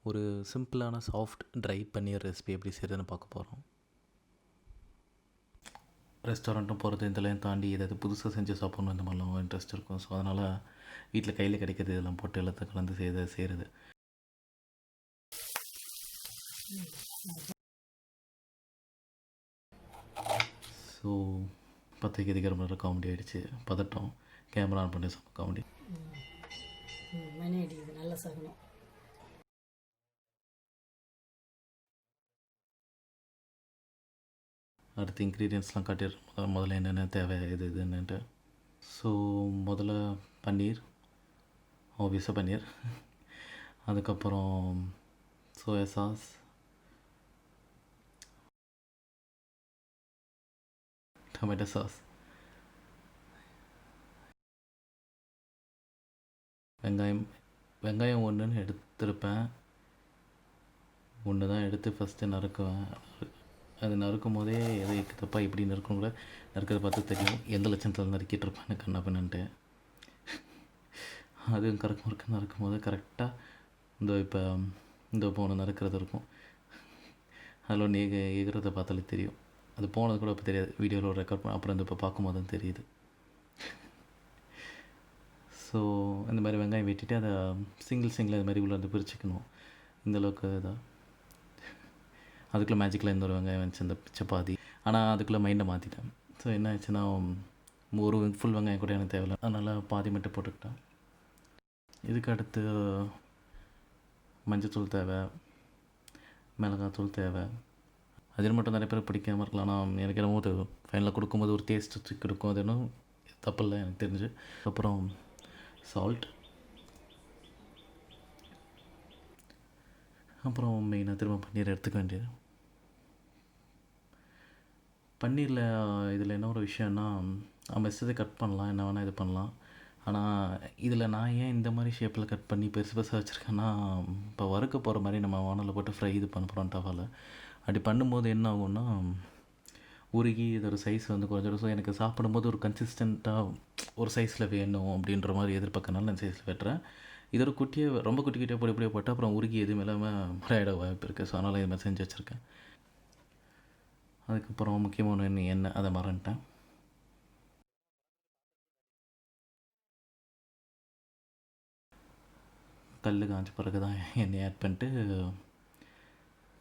ஒரு சிம்பிளான soft try பன்னீர் recipe எப்படி செய்கிறதுன்னு பார்க்க போகிறோம். ரெஸ்டாரண்ட்டும் போகிறது இதெல்லாம் தாண்டி ஏதாவது புதுசாக செஞ்சு சாப்பிட்ணும் இந்த மாதிரிலாம் இன்ட்ரெஸ்ட் இருக்கும். ஸோ அதனால் வீட்டில் கையில் கிடைக்கிறது இதெல்லாம் போட்டு எல்லாத்தையும் கலந்து செய்கிறது. ஸோ 10 அதிகாரம் நேரம் காமெடி ஆகிடுச்சு. பதட்டம் கேமரா ஆன் பண்ணி காமெடி மணி அடிக்குது. நல்லா சாகணும். அடுத்து இன்க்ரீடியன்ஸ்லாம் காட்டிடுறோம். முதல்ல என்னென்ன தேவை இதுன்னுட்டு. ஸோ முதல்ல பன்னீர், ஆப்வியஸாக பன்னீர். அதுக்கப்புறம் சோயா சாஸ், டொமேட்டோ சாஸ், வெங்காயம் ஒன்றுன்னு எடுத்திருப்பேன். ஒன்று தான் எடுத்து ஃபஸ்ட்டு நறுக்குவேன். அது நறுக்கும் போதே எதை தப்பா இப்படி நறுக்கும் கூட நறுக்கிறத பார்த்து தெரியும் எந்த லட்சணத்தில் நறுக்கிட்டு இருப்பேன்னு கண்ணா பண்ணிட்டு. அதுவும் நறுக்கும் போது கரெக்டாக இந்த போன நறுக்கிறது இருக்கும். அதில் ஒன்று எகிறத பார்த்தாலே தெரியும். அது போனது கூட இப்போ தெரியாது. வீடியோவில் ரெக்கார்ட் பண்ண அப்புறம் இப்போ பார்க்கும்போது தான் தெரியுது. ஸோ இந்த மாதிரி வெங்காயம் வெட்டிட்டு அதை சிங்கிள் இது மாதிரி உள்ள பிரிச்சுக்கணும். இந்தளவுக்கு இதாக அதுக்குள்ளே மேஜிக்கில் இந்த ஒரு வெங்காயம் வச்சு இந்த சப்பாத்தி. ஆனால் அதுக்குள்ளே மைண்டை மாற்றிட்டேன். ஸோ என்ன ஆச்சுன்னா ஒரு ஃபுல் வெங்காயம் கூட எனக்கு தேவையில்லை. அதனால் பாதி மட்டும் போட்டுக்கிட்டேன். இதுக்கு அடுத்து மஞ்சத்தூள் தேவை, மிளகாத்தூள் தேவை. அதில் மட்டும் நிறைய பேர் பிடிக்காமல் இருக்கலாம். ஆனால் எனக்கு என்னமோ அது ஃபைனலாக கொடுக்கும்போது ஒரு டேஸ்ட்டு கொடுக்கும். அது இன்னும் தப்பு இல்லை எனக்கு தெரிஞ்சு. அப்புறம் சால்ட், அப்புறம் மெயினாக திரும்ப பன்னீர் எடுத்துக்க வேண்டியது. பன்னீரில் இதில் என்ன ஒரு விஷயம்னா நம்ம இஷ்டத்தை கட் பண்ணலாம், என்ன வேணால் இது பண்ணலாம். ஆனால் இதில் நான் ஏன் இந்த மாதிரி ஷேப்பில் கட் பண்ணி பெருசு பெருசாக வச்சுருக்கேன்னா, இப்போ வறுக்க போகிற மாதிரி நம்ம வானலில் போட்டு ஃப்ரை இது பண்ண போகிறோம் டவாவில். அப்படி பண்ணும்போது என்ன ஆகும்னா உருகி இதோட சைஸ் கொஞ்சம். ஸோ எனக்கு சாப்பிடும்போது ஒரு கன்சிஸ்டண்ட்டாக ஒரு சைஸில் வேணும் அப்படின்ற மாதிரி எதிர்பார்க்கனால நான் சைஸில் வெட்டுறேன். இதோட ரொம்ப குட்டியாக பொடியாக போட்டு அப்புறம் உருகி எதுவும் இல்லாமல் முறையிட வாய்ப்பு இருக்குது. ஸோ அதனால் இது மாதிரி செஞ்சு வச்சுருக்கேன். அதுக்கப்புறம் முக்கியமான எண்ணெய், அதை மறந்துட்டேன். கல் காய்ச்ச பிறகு தான் எண்ணெய் ஆட் பண்ணிட்டு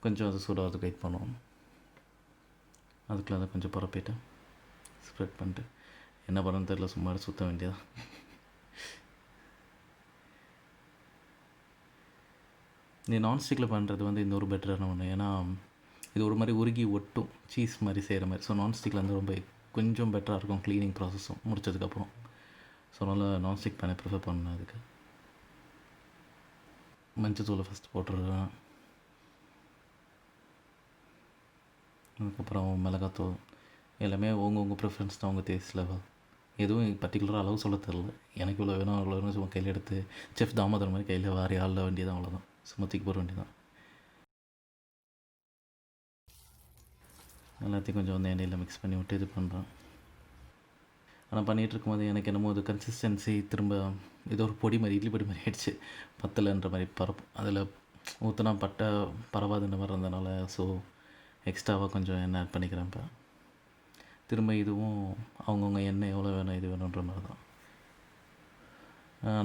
கொஞ்சம் அது சூடாகிறதுக்கு வெயிட் பண்ணுவோம். அதுக்குள்ளே அதை கொஞ்சம் பரப்பிட்டு ஸ்ப்ரெட் பண்ணிட்டு என்ன பண்ணுறதுன்னு தெரியல, சும்மா சுற்ற வேண்டியதான். இந்த நான்ஸ்டிக்கில் பண்ணுறது இன்னொரு பெட்டரான ஒன்று. ஏன்னா இது ஒரு மாதிரி உருகி ஒட்டும், சீஸ் மாதிரி செய்கிற மாதிரி. ஸோ நான்ஸ்டிக்கில் ரொம்ப கொஞ்சம் பெட்டராக இருக்கும் க்ளீனிங் ப்ராசஸும் முடிச்சதுக்கப்புறம். ஸோ அதனால் நான்ஸ்டிக் பேனை ப்ரிஃபர் பண்ணேன். அதுக்கு மஞ்சத்தூளை ஃபஸ்ட்டு போட்டுருவேன். அதுக்கப்புறம் மிளகாத்தூள். எல்லாமே உங்கள் ப்ரிஃபரன்ஸ் தான், உங்கள் டேஸ்ட் லெவல். எதுவும் பர்டிகுலராக அளவு சொல்ல தெரில. எனக்கு இவ்வளோ வேணும் அவ்வளோ வேணும் சும்மா கையில் எடுத்து செஃப் தாமதர் மாதிரி கையில் வாரி ஆள வேண்டியதான். அவ்வளோதான், சும்மா தூக்கி போட வேண்டியதான். எல்லாத்தையும் கொஞ்சம் எண்ணெயில் மிக்ஸ் பண்ணி விட்டு இது பண்ணுறேன். ஆனால் பண்ணிகிட்டு இருக்கும்போது எனக்கு என்னமோ அது கன்சிஸ்டன்சி திரும்ப ஏதோ ஒரு பொடி மாதிரி, இட்லி பொடி மாதிரி ஆகிடுச்சு. பத்தலைன்ற மாதிரி அதில் ஊற்றினா பட்டை பரவாதுன்ற மாதிரி இருந்ததுனால ஸோ எக்ஸ்ட்ராவாக கொஞ்சம் எண்ணெய் ஆட் பண்ணிக்கிறேன். இப்போ திரும்ப இதுவும் அவங்கவுங்க எண்ணெய் எவ்வளோ வேணும் இது வேணுன்ற மாதிரி தான்.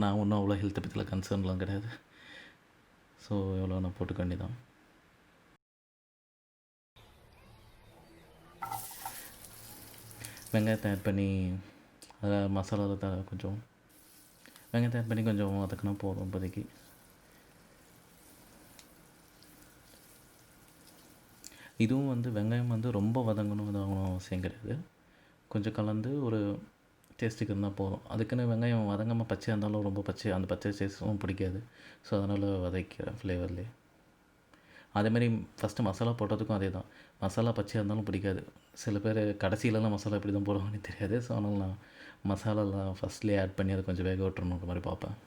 நான் ஒன்றும் அவ்வளோ ஹெல்த்தை பற்றியில் கன்சர்ன்லாம் கிடையாது. ஸோ எவ்வளோ நான் போட்டுக்க வேண்டியதான். வெங்காயத்தை ஆட் பண்ணி அதை மசாலாவில் கொஞ்சம் வெங்காயத்தை ஆட் பண்ணி கொஞ்சம் அதுக்குன்னா போதும் இப்போதைக்கு. இதுவும் வெங்காயம் ரொம்ப வதங்கணும் இதாகணும் அவசியம் கிடையாது. கொஞ்சம் கலந்து ஒரு டேஸ்ட்டுக்கு இருந்தால் போதும். அதுக்குன்னு வெங்காயம் வதங்காமல் பச்சையாக இருந்தாலும் ரொம்ப அந்த பச்சை டேஸ்ட்டும் பிடிக்காது. ஸோ அதனால் வதக்கிறேன் ஃப்ளேவர்லேயே. அதேமாதிரி ஃபஸ்ட்டு மசாலா போட்டதுக்கும் அதே தான். மசாலா பச்சையாக இருந்தாலும் பிடிக்காது. சில பேர் கடைசியிலலாம் மசாலா எப்படி தான் போடுவாங்கன்னு தெரியாது. ஸோ அதனால் நான் மசாலாலாம் ஃபஸ்ட்லேயே ஆட் பண்ணி அதை கொஞ்சம் வேக விட்டுறணுன்ற மாதிரி பார்ப்பேன்.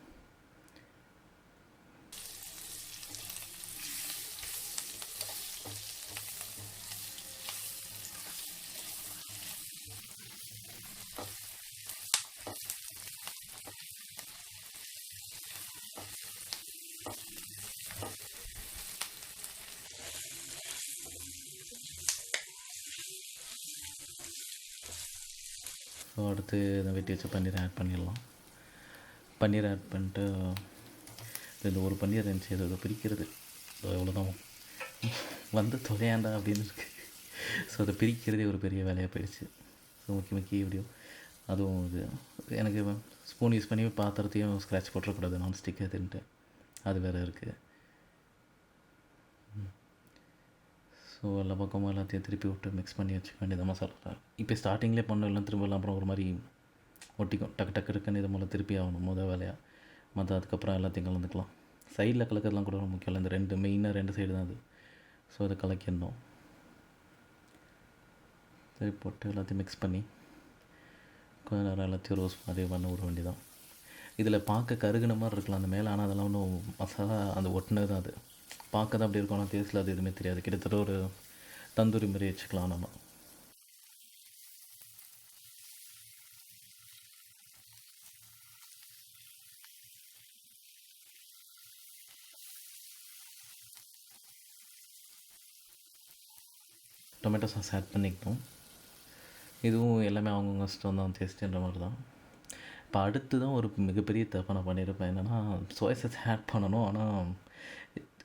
ஸோ அடுத்து இதை வெட்டி வச்ச பன்னீரை ஆட் பண்ணிடலாம். பன்னீரை ஆட் பண்ணிட்டு இந்த ஒரு பன்னீர் இருந்துச்சு அதை பிரிக்கிறது எவ்வளோதான் வந்து தொலையாண்டா அப்படின்னு இருக்கு. ஸோ அதை பிரிக்கிறதே ஒரு பெரிய வேலையாக போயிடுச்சு. ஸோ முக்கி எப்படியும் அதுவும் இது எனக்கு ஸ்பூன் யூஸ் பண்ணி பாத்திரத்தையும் ஸ்க்ராட்ச் போட்டுறக்கூடாது, நான்ஸ்டிக் அதுன்ட்டு அது வேறு இருக்குது. ஸோ எல்லா பக்கமும் எல்லாத்தையும் திருப்பி விட்டு மிக்ஸ் பண்ணி வச்சுக்க வேண்டியது மசாலா. இப்போ ஸ்டார்டிங்லேயே பண்ணலாம், திரும்பலாம் அப்புறம் ஒரு மாதிரி ஒட்டிக்கும். டக்கு இருக்குன்னு இது மூலம் திருப்பி ஆகணும் வேலையாக. மற்ற அதுக்கப்புறம் எல்லாத்தையும் கலந்துக்கலாம். சைடில் கலக்கிறதுலாம் கூட முக்கியம் இல்லை, இந்த மெயினாக 2 சைடு தான் அது. ஸோ அதை கலக்கிடணும். சரி போட்டு எல்லாத்தையும் மிக்ஸ் பண்ணி கொஞ்ச நேரம் எல்லாத்தையும் ரோஸ் மாதிரி பண்ண விட வேண்டியதான். இதில் பார்க்க கருகுன மாதிரி இருக்கலாம் அந்த மேலே, ஆனால் அதெல்லாம் ஒன்றும் மசாலா அந்த ஒட்டினது தான் அது. பார்க்க தான் அப்படி இருக்கும், ஆனால் டேஸ்ட்டில் அது எதுவுமே தெரியாது. கிட்டத்தட்ட ஒரு தந்தூரி மாதிரி வச்சுக்கலாம் நம்ம. டொமேட்டோ சாஸ் ஆட் பண்ணிக்கணும். இதுவும் எல்லாமே அவங்கவுங்க இஷ்டம் தான், டேஸ்ட்டுன்ற மாதிரி தான். இப்போ அடுத்து தான் ஒரு மிகப்பெரிய தப்பை நான் பண்ணியிருப்பேன். என்னென்னா சோயா சாஸ் ஆட் பண்ணணும், ஆனால்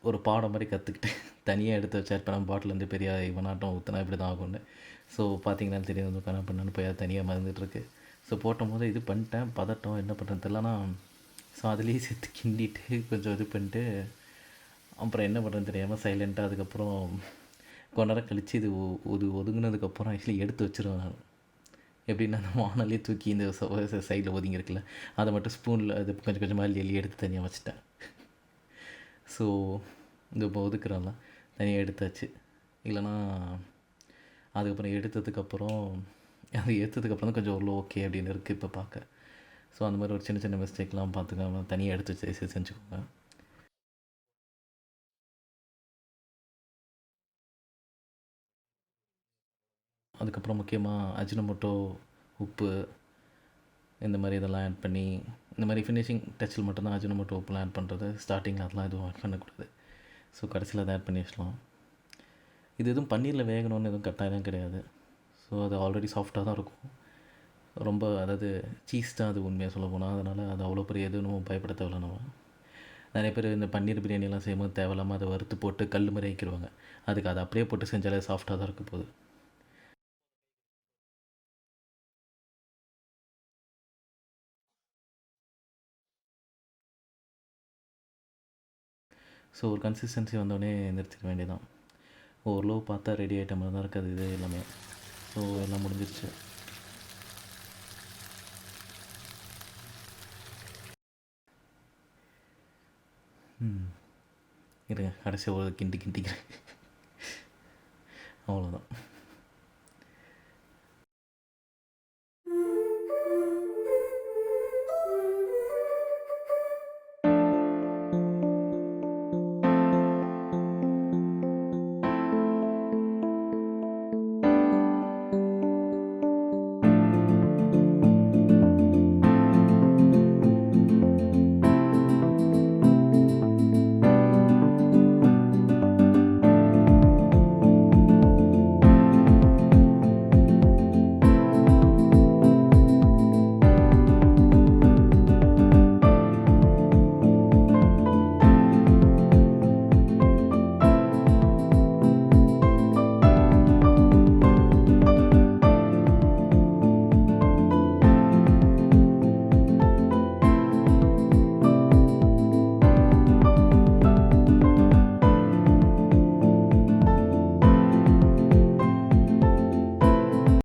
ஒரு பாடம் மாதிரி கற்றுக்கிட்டு தனியாக எடுத்து வச்சா இப்போ நம்ம பாட்டிலேருந்து பெரிய இவனாட்டம் ஊற்றினா இப்படி தான் ஆகும்னு. ஸோ பார்த்தீங்கன்னா தெரியும் வந்து என்ன பண்ணான்னு போய் தனியாக மறந்துட்டுருக்கு. ஸோ போட்டும் போது இது பண்ணிட்டேன், பதட்டம் என்ன பண்ணுறது தெரியலனா. ஸோ அதுலேயே சேர்த்து கிண்டிட்டு கொஞ்சம் இது பண்ணிட்டு அப்புறம் என்ன பண்ணுறதுன்னு தெரியாமல் சைலண்ட்டாக அதுக்கப்புறம் கொஞ்ச நேரம் கழித்து இது ஒதுங்கினதுக்கப்புறம் ஆக்சுவலி எடுத்து வச்சுருவேன் நான். எப்படின்னா அந்த வானலே தூக்கி இந்த சைடில் ஒதுங்கியிருக்குல்ல அதை மட்டும் ஸ்பூனில் அது கொஞ்சம் கொஞ்சமாக எள்ளி எடுத்து தனியாக வச்சுட்டேன். ஸோ இந்த இப்போ ஒதுக்குறோம்ல தனியாக எடுத்தாச்சு. இல்லைனா அதுக்கப்புறம் எடுத்ததுக்கப்புறம் அது எடுத்ததுக்கப்புறம் தான் கொஞ்சம் அவ்வளோ ஓகே அப்படின்னு இருக்குது இப்போ பார்க்க. ஸோ அந்த மாதிரி ஒரு சின்ன சின்ன மிஸ்டேக்லாம் பார்த்துக்காம தனியாக எடுத்து வச்சு செஞ்சுக்கோங்க. அதுக்கப்புறம் முக்கியமாக அஜினமோட்டோ, உப்பு இந்த மாதிரி இதெல்லாம் ஆட் பண்ணி இந்த மாதிரி ஃபினிஷிங் டச்சில் மட்டும்தான் அஜினமோட்டோ உப்புலாம் ஆட் பண்ணுறது. ஸ்டார்டிங்கில் அதெல்லாம் எதுவும் ஆட் பண்ணக்கூடாது. ஸோ கடைசியில் அதை ஆட் பண்ணி வச்சலாம். இது எதுவும் பன்னீரில் வேகணும்னு எதுவும் கட்டாயம் கிடையாது. ஸோ அது ஆல்ரெடி சாஃப்டாக தான் இருக்கும். ரொம்ப அதாவது சீஸ் தான் அது உண்மையாக சொல்ல போனால். அதனால் அது அவ்வளோ பெரிய எதுவும் பயப்பட தேவையில்ல. நம்ம நிறைய பேர் இந்த பன்னீர் பிரியாணிலாம் செய்யும்போது தேவையில்லாமல் அதை வறுத்து போட்டு கல் மாதிரி ஆக்கிடுவாங்க. அதுக்கு அதை அப்படியே போட்டு செஞ்சாலே சாஃப்டாக தான் இருக்க போகுது. ஸோ ஒரு கன்சிஸ்டன்சி வந்தோடனே நிறுத்திட வேண்டியதான். ஓரளவு பார்த்தா ரெடி ஆகிட்ட மாதிரி தான் இருக்காது இது எல்லாமே. ஸோ எல்லாம் முடிஞ்சிருச்சு. இருங்க கடைசியாக ஒரு கிண்டிக்கிறேன். அவ்வளோதான்.